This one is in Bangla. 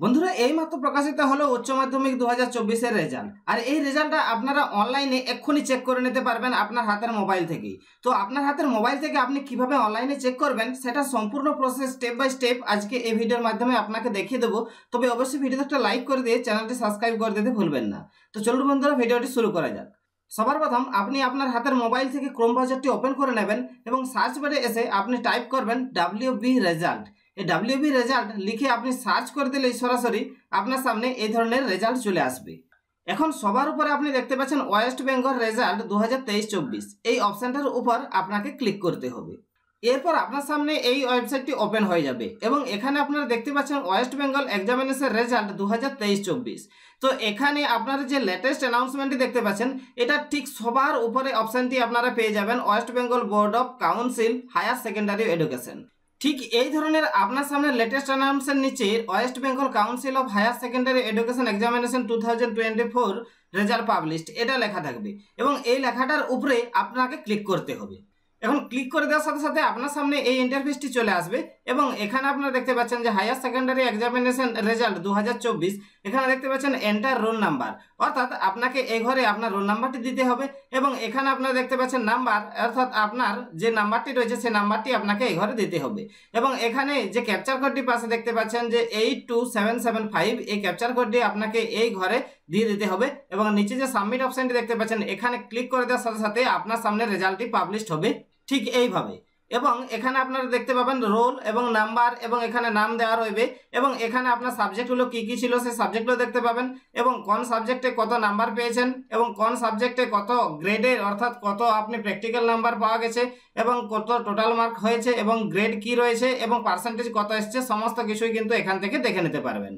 বন্ধুরা এইমাত্র প্রকাশিত হলো উচ্চ মাধ্যমিক 2024 এর রেজাল্ট। আর এই রেজাল্টটা আপনারা অনলাইনে এক্ষুনি চেক করে নিতে পারবেন আপনার হাতের মোবাইল থেকেই। তো আপনার হাতের মোবাইল থেকে আপনি কিভাবে অনলাইনে চেক করবেন সেটা সম্পূর্ণ প্রসেস স্টেপ বাই স্টেপ আজকে এই ভিডিওর মাধ্যমে আপনাকে দেখিয়ে দেবো। তবে অবশ্যই ভিডিওতে একটা লাইক করে দিয়ে চ্যানেলটি সাবস্ক্রাইব করে দিতে ভুলবেন না। তো চলুন বন্ধুরা ভিডিওটি শুরু করা যাক। সবার প্রথম আপনি আপনার হাতের মোবাইল থেকে ক্রোম ব্রাউজারটি ওপেন করে নেবেন এবং সার্চ বারে এসে আপনি টাইপ করবেন WB রেজাল্ট। এই WB রেজাল্ট লিখে আপনি সার্চ করে দিলেই সরাসরি আপনার সামনে এই ধরনের রেজাল্ট চলে আসবে। এখন সবার উপরে আপনি দেখতে পাচ্ছেন ওয়েস্ট বেঙ্গল রেজাল্ট 2023-24, এই অপশনটার উপর আপনাকে ক্লিক করতে হবে। এরপর আপনার সামনে এই ওয়েবসাইটটি ওপেন হয়ে যাবে এবং এখানে আপনারা দেখতে পাচ্ছেন ওয়েস্ট বেঙ্গল এক্সামিনেশন রেজাল্ট 2023-24। তো এখানে আপনারা যে লেটেস্ট অ্যানাউন্সমেন্টটি দেখতে পাচ্ছেন এটা ঠিক সবার উপরে অপশনটি আপনারা পেয়ে যাবেন West Bengal board of council higher secondary education. ঠিক এই ধরনের আপনার সামনে লেটেস্ট অ্যানাউন্সের নিচে West Bengal council of higher secondary education examination 2024 result published এটা লেখা থাকবে এবং এই লেখাটার উপরে আপনাকে ক্লিক করতে হবে। এখন ক্লিক করে দেওয়ার সাথে সাথে আপনার সামনে এই ইন্টারফেসটি চলে আসবে এবং এখানে আপনারা দেখতে পাচ্ছেন যে হায়ার সেকেন্ডারি এক্সামিনেশন রেজাল্ট 2024। এখানে দেখতে পাচ্ছেন এন্টার রোল নাম্বার, অর্থাৎ আপনাকে এই ঘরে আপনার রোল নাম্বারটি দিতে হবে এবং এখানে আপনারা দেখতে পাচ্ছেন নাম্বার, অর্থাৎ আপনার যে নাম্বারটি রয়েছে সেই নাম্বারটি আপনাকে এই ঘরে দিতে হবে এবং এখানে যে ক্যাপচার কোডটি পাশে দেখতে পাচ্ছেন যে 82775, এই ক্যাপচার কোডটি আপনাকে এই ঘরে দিয়ে দিতে হবে এবং নিচে যে সাবমিট অপশনটি দেখতে পাচ্ছেন এখানে ক্লিক করে দেওয়ার সাথে সাথে আপনার সামনে রেজাল্টটি পাবলিশড হবে ঠিক এইভাবে। এবং এখানে আপনারা দেখতে পাবেন রোল এবং নাম্বার এবং এখানে নাম দেওয়া রইবে এবং এখানে আপনার সাবজেক্টগুলো কী কী ছিল সেই সাবজেক্টগুলো দেখতে পাবেন এবং কোন সাবজেক্টে কত নাম্বার পেয়েছেন এবং কোন সাবজেক্টে কত গ্রেডের, অর্থাৎ কত আপনি প্র্যাকটিক্যাল নাম্বার পাওয়া গেছে এবং কত টোটাল মার্ক হয়েছে এবং গ্রেড কি রয়েছে এবং পার্সেন্টেজ কত এসছে, সমস্ত কিছুই কিন্তু এখান থেকে দেখে নিতে পারবেন।